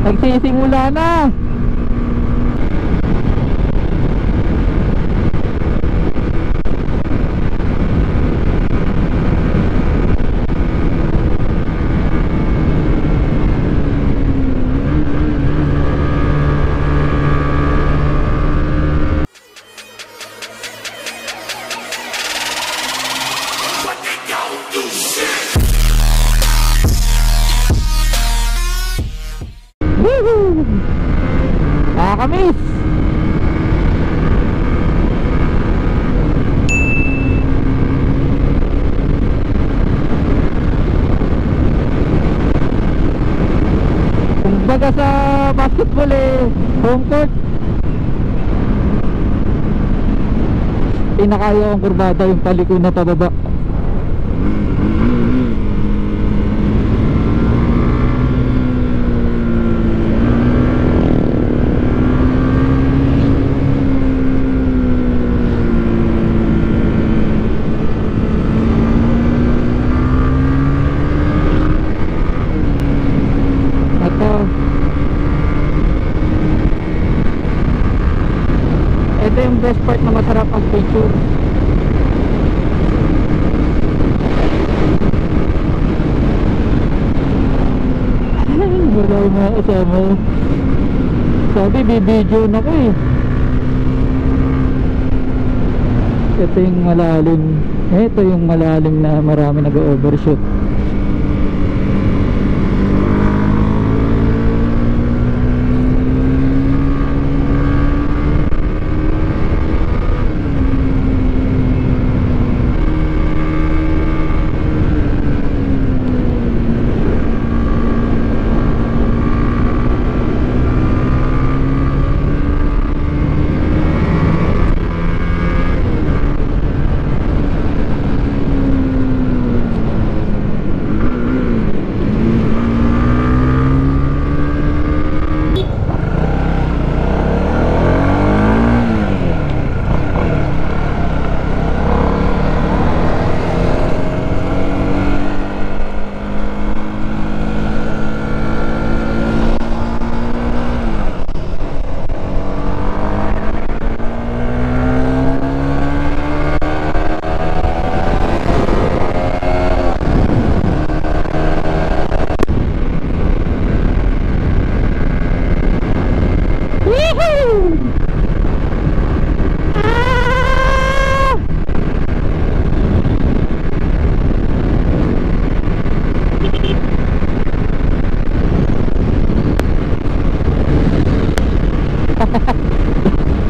Nagsisimula na. Nakakamiss. Kumbaga sa basketball home court. Pinakayaw ang kurbada yung paliko na pababa. Ito yung best part na masarap ang picture. Wala yung mga kasama. Sabi bibidyo na ko Ito yung malalim. Ito yung malalim na marami nag-overshoot.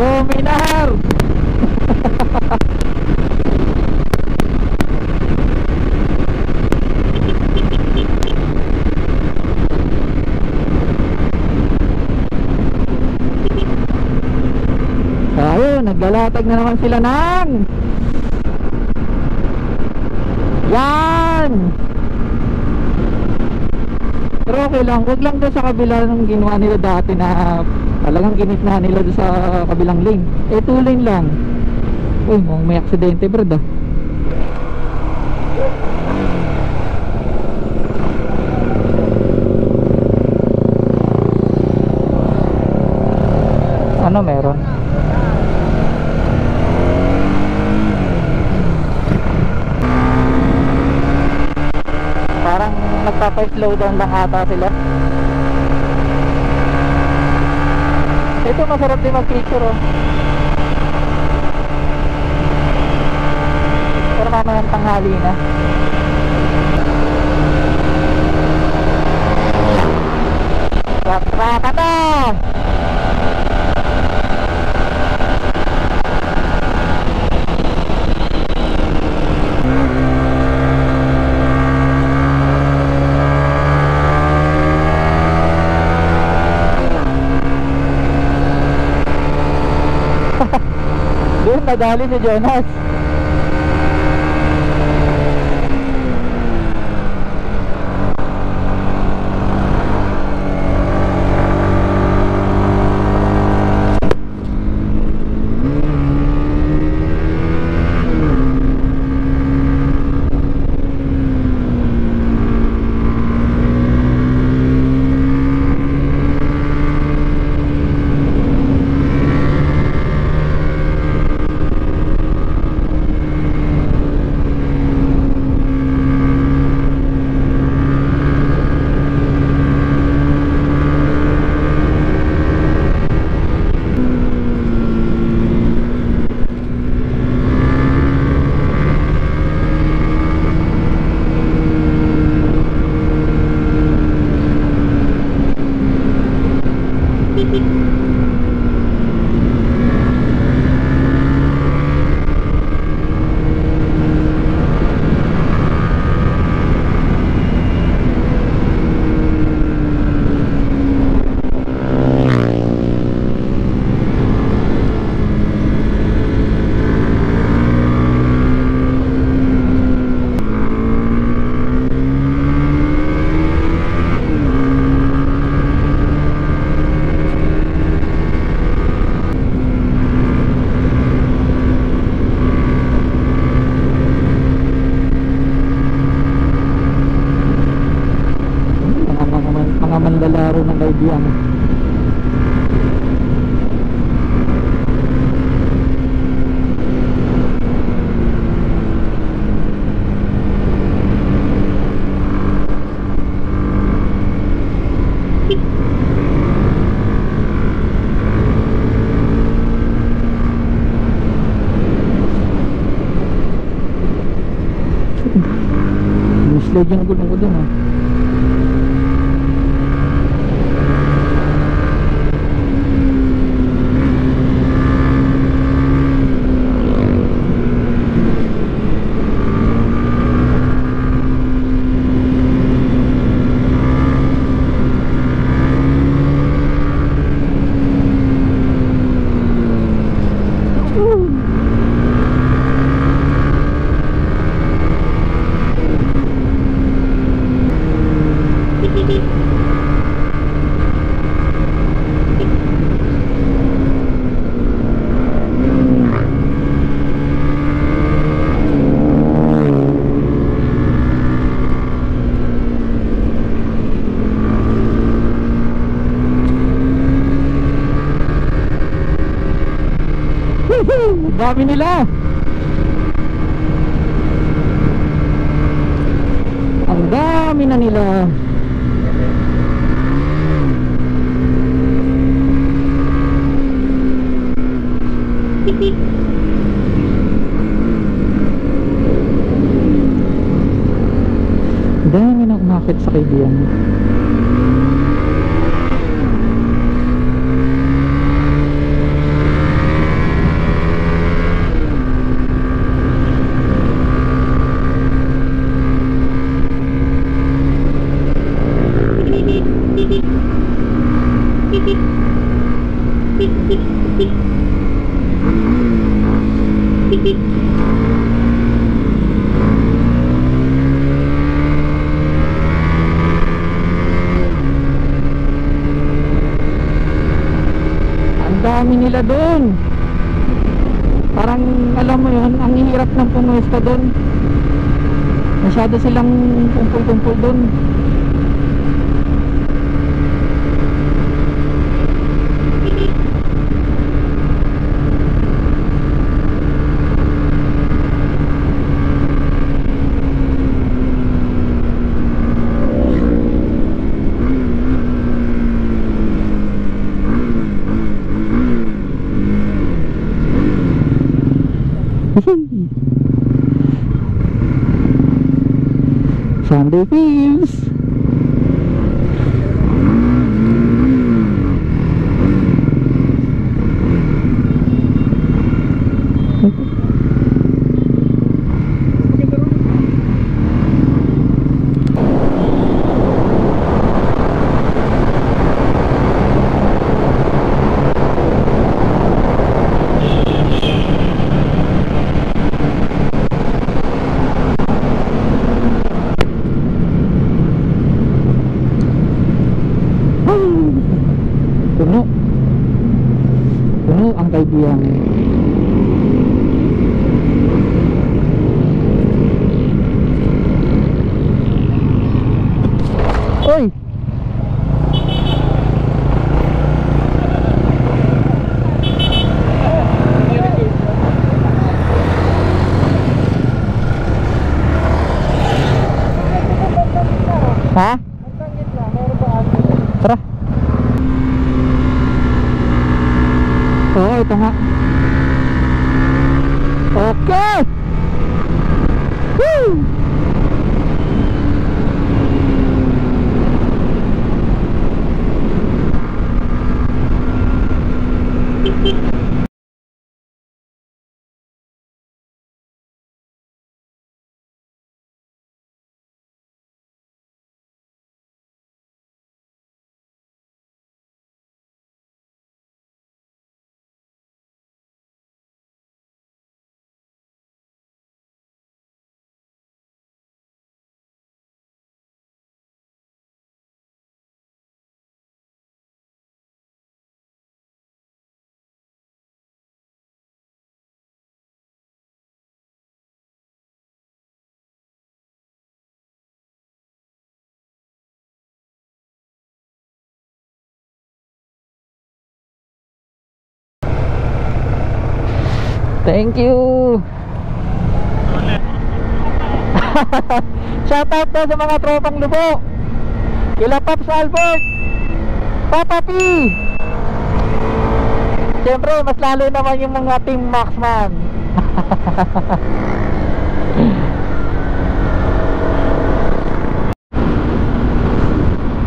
Dominar. Ayun, naglalatag na naman sila ng yan. Pero okay lang, huwag lang doon sa kabila ng ginawa nila dati na talagang ginitna nila doon sa kabilang lane. 2 lane lang. Uy, may aksidente brad Ano meron? Parang nagpapa-slow down lang ata sila. Ito masarap din mag-picture pero mamayang tanghali na. Raka na! Doon nadali si Jonas. Mga manlalaro ng kaibigan. Misled yung gulong ko dun, ha. Dami nila. Ang dami na nila. Dami na umakit sa kaibigan. Dami nila doon. Parang alam mo yun, ang hirap ng pumuesta doon. Masyado silang kumpul-kumpul doon. Sunday feels. Puno. Puno ang kaibigan. Oy! Ha? Tara. Oo, ito nga. Okay. Woo! Thank you. Shout out po sa mga tropang lubo. Kila Pops Albert, Papa P. Siyempre mas lalo naman yung mga Team Maxman.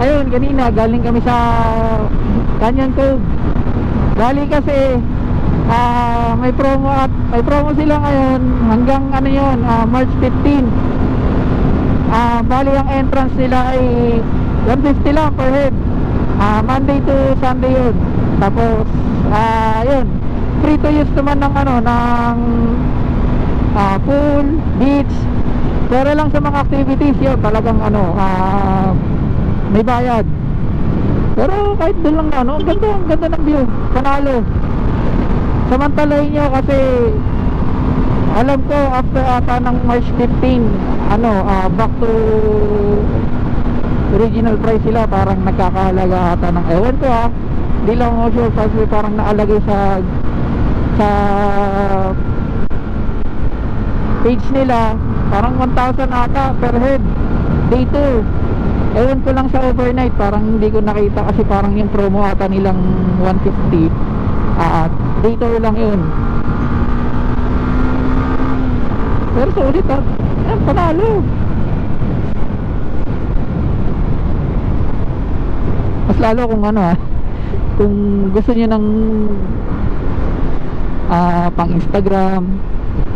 Ayun, kanina galing kami sa Canyon Cove. Bali kasi may promo sila ngayon hanggang ano yun, March 15. Bali ang entrance nila ay 150 lang per head, Monday to Sunday yun. Tapos yun, free to use naman ng ano, ng pool, beach. Pero lang sa mga activities yun talagang ano, may bayad. Pero kahit doon lang ano, ang ganda ng view, panalo. Samantalahin nyo kasi alam ko after ata ng March 15 ano, back to original price sila. Parang nagkakahalaga ata ng, ewan ko hindi lang ako sure kasi parang naalagay sa page nila parang 1,000 ata per head day tour. Ewan ko lang sa overnight, parang hindi ko nakita kasi parang yung promo ata nilang 150 day tour lang yun. Pero sulit panalo. Mas lalo kung ano kung gusto niyo ng pang Instagram,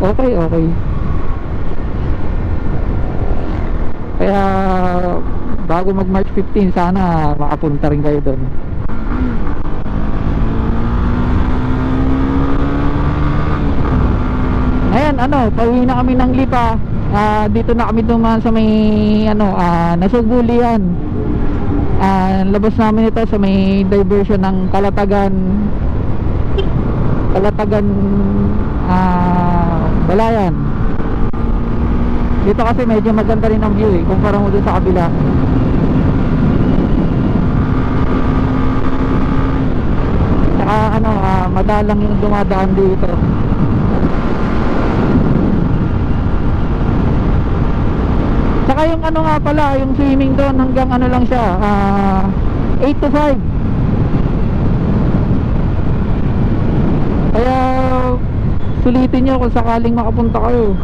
okay. Kaya bago mag March 15 sana makapunta rin kayo doon. Ngayon ano, pauwi na kami ng Lipa. Dito na kami dumaan sa may ano, Nasugulian. Labas namin ito sa may diversion ng Kalatagan Balayan. Dito kasi medyo maganda rin ang view kumpara mo dun sa kabila. Saka ano, madalang yung dumadaan dito. Saka yung ano nga pala, yung swimming doon hanggang ano lang siya, 8 to 5. Kaya sulitin nyo kung sakaling makapunta kayo.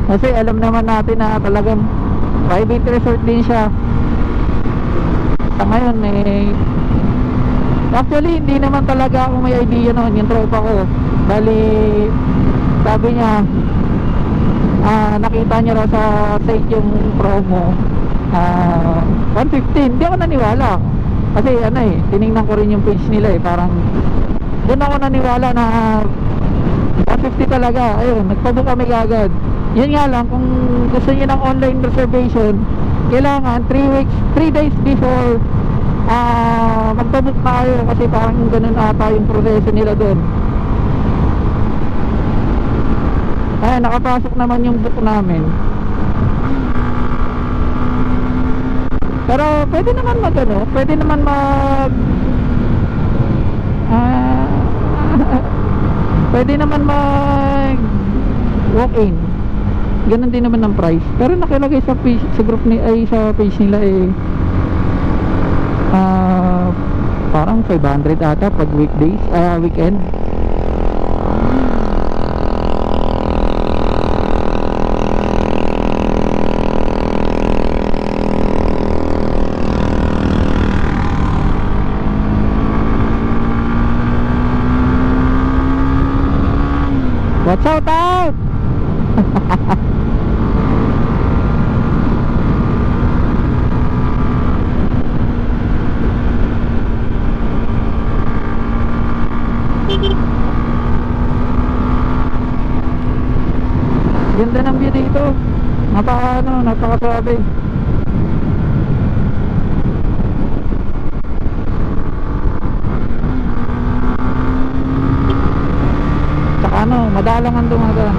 Kasi alam naman natin na talagang private resort din siya. Sa ngayon actually hindi naman talaga ako may idea noon, yung tropa ko. Bali sabi niya nakita niya raw sa site yung promo 115. Hindi ako naniwala kasi ano tinignan ko rin yung page nila parang doon ako naniwala na 150 talaga. Ayun, nagpabook kami agad. Yun nga lang, kung gusto niyo ng online reservation, kailangan 3 days before magpabook na kayo kasi parang ganun ata yung proseso nila doon. Ay, nakapasok naman yung book namin. Pero pwede naman pwede naman pwede naman mag walk-in. Ganun din naman ng price. Pero nakilagay sa page, sa group sa page nila parang 500 ata pag weekdays, weekend. Watch out! Ganda ng view dito. Napakasabi. Tsaka madalang ang dumadaan.